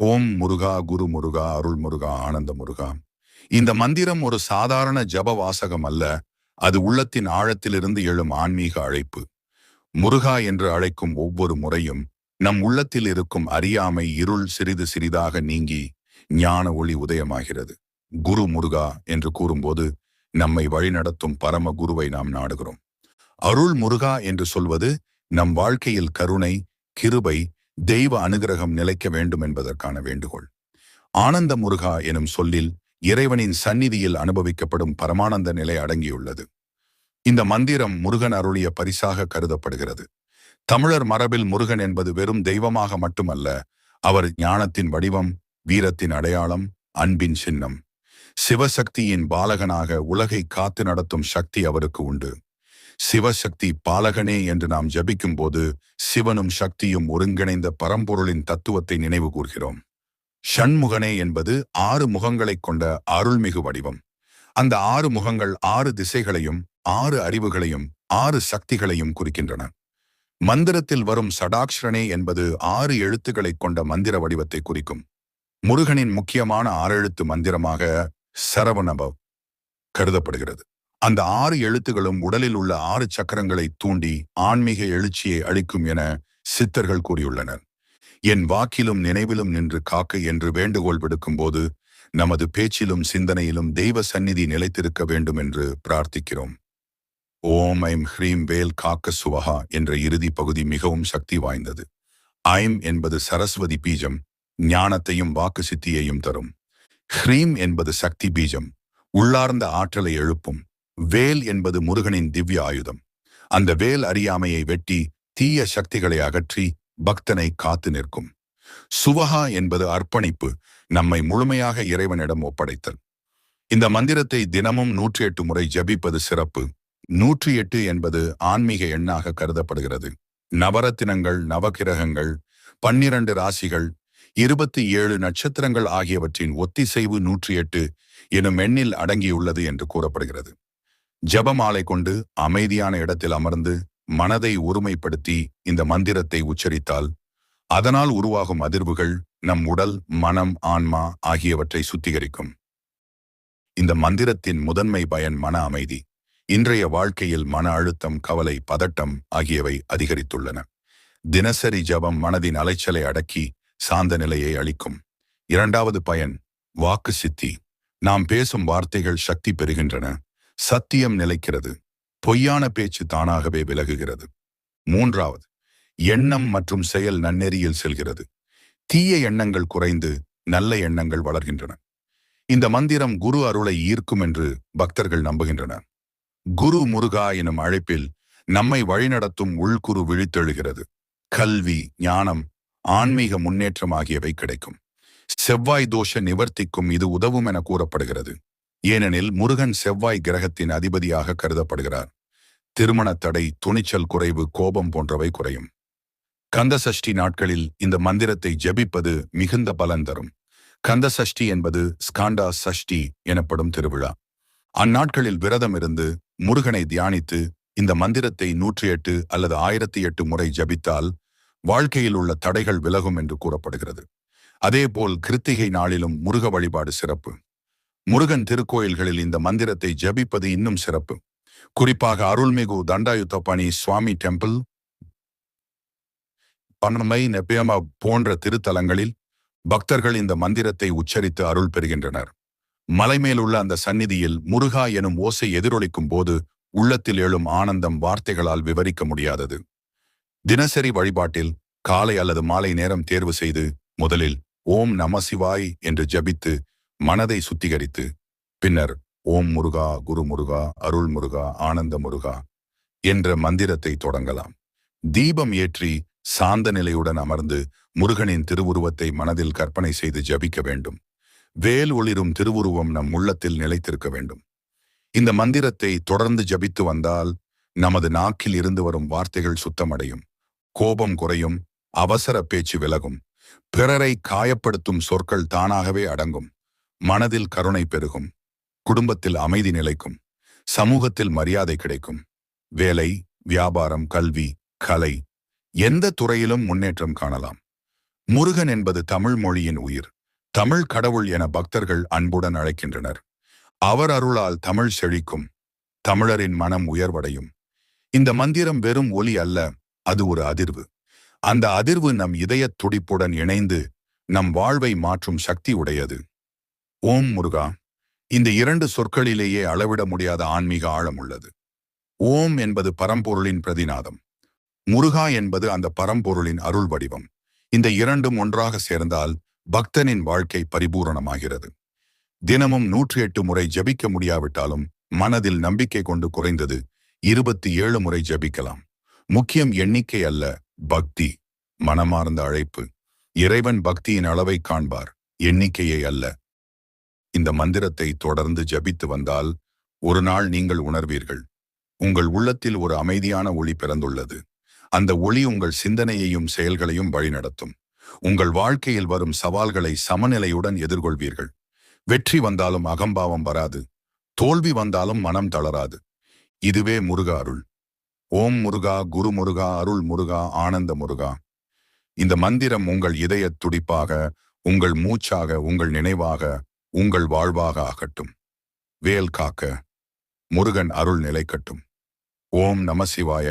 ஓம் முருகா, குரு முருகா, அருள் முருகா, ஆனந்த முருகா. இந்த மந்திரம் ஒரு சாதாரண ஜப வாசகம் அல்ல. அது உள்ளத்தின் ஆழத்திலிருந்து எழும் ஆன்மீக அழைப்பு. முருகா என்று அழைக்கும் ஒவ்வொரு முறையும் நம் உள்ளத்தில் இருக்கும் அறியாமை இருள் சிறிது சிறிதாக நீங்கி ஞான ஒளி உதயமாகிறது. குரு முருகா என்று கூறும்போது நம்மை வழிநடத்தும் பரம குருவை நாம் நாடுகிறோம். அருள் முருகா என்று சொல்வது நம் வாழ்க்கையில் கருணை, கிருபை, தெய்வ அனுகிரகம் நிலைக்க வேண்டும் என்பதற்கான வேண்டுகோள். ஆனந்த முருகா எனும் சொல்லில் இறைவனின் சந்நிதியில் அனுபவிக்கப்படும் பரமானந்த நிலை அடங்கியுள்ளது. இந்த மந்திரம் முருகன் அருளிய பரிசாக கருதப்படுகிறது. தமிழர் மரபில் முருகன் என்பது வெறும் தெய்வமாக மட்டுமல்ல, அவர் ஞானத்தின் வடிவம், வீரத்தின் அடையாளம், அன்பின் சின்னம். சிவசக்தியின் பாலகனாக உலகை காத்து நடத்தும் சக்தி அவருக்கு உண்டு. சிவசக்தி பாலகனே என்று நாம் ஜபிக்கும் போது சிவனும் சக்தியும் ஒருங்கிணைந்த பரம்பொருளின் தத்துவத்தை நினைவு கூர்கிறோம். ஷண்முகனே என்பது 6 முகங்களைக் கொண்ட அருள்மிகு வடிவம். அந்த 6 முகங்கள் 6 திசைகளையும் 6 அறிவுகளையும் 6 சக்திகளையும் குறிக்கின்றன. மந்திரத்தில் வரும் சடாக்ஷரனே என்பது 6 எழுத்துக்களைக் கொண்ட மந்திர வடிவத்தை குறிக்கும். முருகனின் முக்கியமான 6 எழுத்து மந்திரமாக சரவணபவ் கருதப்படுகிறது. அந்த 6 எழுத்துகளும் உடலில் உள்ள 6 சக்கரங்களை தூண்டி ஆன்மீக எழுச்சியை அளிக்கும் என சித்தர்கள் கூறியுள்ளனர். என் வாக்கிலும் நினைவிலும் நின்று காக்க என்று வேண்டுகோள் விடுக்கும் போது நமது பேச்சிலும் சிந்தனையிலும் தெய்வ சந்நிதி நிலைத்திருக்க வேண்டும் என்று பிரார்த்திக்கிறோம். ஓம் ஐம் ஹ்ரீம் வேல் காக்க சுவஹா என்ற இறுதி பகுதி மிகவும் சக்தி வாய்ந்தது. ஐம் என்பது சரஸ்வதி பீஜம், ஞானத்தையும் வாக்கு சித்தியையும் தரும். ஹ்ரீம் என்பது சக்தி பீஜம், உள்ளார்ந்த ஆற்றலை எழுப்பும். வேல் என்பது முருகனின் திவ்ய ஆயுதம். அந்த வேல் அறியாமையை வெட்டி தீய சக்திகளை அகற்றி பக்தனை காத்து நிற்கும். சுவஹா என்பது அர்ப்பணிப்பு, நம்மை முழுமையாக இறைவனிடம் ஒப்படைத்தல். இந்த மந்திரத்தை தினமும் 108 முறை ஜபிப்பது சிறப்பு. 108 என்பது ஆன்மீக எண்ணாக கருதப்படுகிறது. நவரத்தினங்கள், நவகிரகங்கள், 12 ராசிகள், 27 நட்சத்திரங்கள் ஆகியவற்றின் ஒத்திசைவு 108 எனும் எண்ணில் அடங்கியுள்ளது என்று கூறப்படுகிறது. ஜபமாலை கொண்டு அமைதியான இடத்தில் அமர்ந்து மனதை ஒருமைப்படுத்தி இந்த மந்திரத்தை உச்சரித்தால் அதனால் உருவாகும் அதிர்வுகள் நம் உடல், மனம், ஆன்மா ஆகியவற்றை சுத்திகரிக்கும். இந்த மந்திரத்தின் முதன்மை பயன் மன அமைதி. இன்றைய வாழ்க்கையில் மன அழுத்தம், கவலை, பதட்டம் ஆகியவை அதிகரித்துள்ளன. தினசரி ஜபம் மனதின் அலைச்சலை அடக்கி சாந்த நிலையை அளிக்கும். 2வது பயன் வாக்கு சித்தி. நாம் பேசும் வார்த்தைகள் சக்தி பெறுகின்றன. சத்தியம் நிலைக்கிறது. பொய்யான பேச்சு தானாகவே விலகுகிறது. 3வது எண்ணம் மற்றும் செயல் நன்னெறியில் செல்கிறது. தீய எண்ணங்கள் குறைந்து நல்ல எண்ணங்கள் வளர்கின்றன. இந்த மந்திரம் குரு அருளை ஈர்க்கும் என்று பக்தர்கள் நம்புகின்றனர். குரு முருகா எனும் அழைப்பில் நம்மை வழிநடத்தும் உள்குரு விழித்தெழுகிறது. கல்வி, ஞானம், ஆன்மீக முன்னேற்றம் ஆகியவை கிடைக்கும். செவ்வாய் தோஷ நிவர்த்திக்கும் இது உதவும் என கூறப்படுகிறது. ஏனெனில் முருகன் செவ்வாய் கிரகத்தின் அதிபதியாக கருதப்படுகிறார். திருமண தடை, துணிச்சல் குறைவு, கோபம் போன்றவை குறையும். கந்த சஷ்டி நாட்களில் இந்த மந்திரத்தை ஜபிப்பது மிகுந்த பலன் தரும். கந்த சஷ்டி என்பது ஸ்காண்டா சஷ்டி எனப்படும் திருவிழா. அந்நாட்களில் விரதம் இருந்து முருகனை தியானித்து இந்த மந்திரத்தை 108 அல்லது 1008 முறை ஜபித்தால் வாழ்க்கையில் உள்ள தடைகள் விலகும் என்று கூறப்படுகிறது. அதேபோல் கிருத்திகை நாளிலும் முருக வழிபாடு சிறப்பு. முருகன் திருக்கோயில்களில் இந்த மந்திரத்தை ஜபிப்பது இன்னும் சிறப்பு. குறிப்பாக அருள்மிகு தண்டாயுத்தபாணி சுவாமி டெம்பிள், பன்மை, நெப்பியமா போன்ற திருத்தலங்களில் பக்தர்கள் இந்த மந்திரத்தை உச்சரித்து அருள் பெறுகின்றனர். மலைமேலுள்ள அந்த சந்நிதியில் முருகா எனும் ஓசை எதிரொலிக்கும் போது உள்ளத்தில் எழும் ஆனந்தம் வார்த்தைகளால் விவரிக்க முடியாதது. தினசரி வழிபாட்டில் காலை அல்லது மாலை நேரம் தேர்வு செய்து முதலில் ஓம் நம சிவாய் என்று ஜபித்து மனதை சுத்திகரித்து பின்னர் ஓம் முருகா, குரு முருகா, அருள் முருகா, ஆனந்த முருகா என்ற மந்திரத்தை தொடங்கலாம். தீபம் ஏற்றி சாந்த நிலையுடன் அமர்ந்து முருகனின் திருவுருவத்தை மனதில் கற்பனை செய்து ஜபிக்க வேண்டும். வேல் ஒளிரும் திருவுருவம் நம் உள்ளத்தில் நிலைத்திருக்க வேண்டும். இந்த மந்திரத்தை தொடர்ந்து ஜபித்து வந்தால் நமது நாக்கில் இருந்து வரும் வார்த்தைகள் சுத்தமடையும், கோபம் குறையும், அவசர பேச்சு விலகும், பிறரை காயப்படுத்தும் சொற்கள் தானாகவே அடங்கும், மனதில் கருணை பெருகும், குடும்பத்தில் அமைதி நிலைக்கும், சமூகத்தில் மரியாதை கிடைக்கும், வேலை, வியாபாரம், கல்வி, கலை எந்த துறையிலும் முன்னேற்றம் காணலாம். முருகன் என்பது தமிழ் மொழியின் உயிர். தமிழ் கடவுள் என பக்தர்கள் அன்புடன் அழைக்கின்றனர். அவர் அருளால் தமிழ் செழிக்கும். தமிழரின் மனம் உயர்வடையும். இந்த மந்திரம் வெறும் ஒலி அல்ல, அது ஒரு அதிர்வு. அந்த அதிர்வு நம் இதயத் துடிப்புடன் இணைந்து நம் வாழ்வை மாற்றும் சக்தி உடையது. ஓம் முருகா. இந்த இரண்டு சொற்களிலேயே அளவிட முடியாத ஆன்மீக ஆழம் உள்ளது. ஓம் என்பது பரம்பொருளின் பிரதிநாதம். முருகா என்பது அந்த பரம்பொருளின் அருள் வடிவம். இந்த இரண்டும் ஒன்றாக சேர்ந்தால் பக்தனின் வாழ்க்கை பரிபூரணமாகிறது. தினமும் 108 முறை ஜபிக்க முடியாவிட்டாலும் மனதில் நம்பிக்கை கொண்டு குறைந்தது 27 முறை ஜபிக்கலாம். முக்கியம் எண்ணிக்கை அல்ல, பக்தி, மனமார்ந்த அழைப்பு. இறைவன் பக்தியின் அளவை காண்பார், எண்ணிக்கையை அல்ல. இந்த மந்திரத்தை தொடர்ந்து ஜபித்து வந்தால் ஒரு நாள் நீங்கள் உணர்வீர்கள், உங்கள் உள்ளத்தில் ஒரு அமைதியான ஒளி பிறந்துள்ளது. அந்த ஒளி உங்கள் சிந்தனையையும் செயல்களையும் வழிநடத்தும். உங்கள் வாழ்க்கையில் வரும் சவால்களை சமநிலையுடன் எதிர்கொள்வீர்கள். வெற்றி வந்தாலும் அகம்பாவம் வராது, தோல்வி வந்தாலும் மனம் தளராது. இதுவே முருகா அருள். ஓம் முருகா, குரு முருகா, அருள் முருகா, ஆனந்த முருகா. இந்த மந்திரம் உங்கள் இதய துடிப்பாக, உங்கள் மூச்சாக, உங்கள் நினைவாக, உங்கள் வாழ்வாக ஆகட்டும். வேல் காக்க, முருகன் அருள் நிலைக்கட்டும். ஓம் நம சிவாய.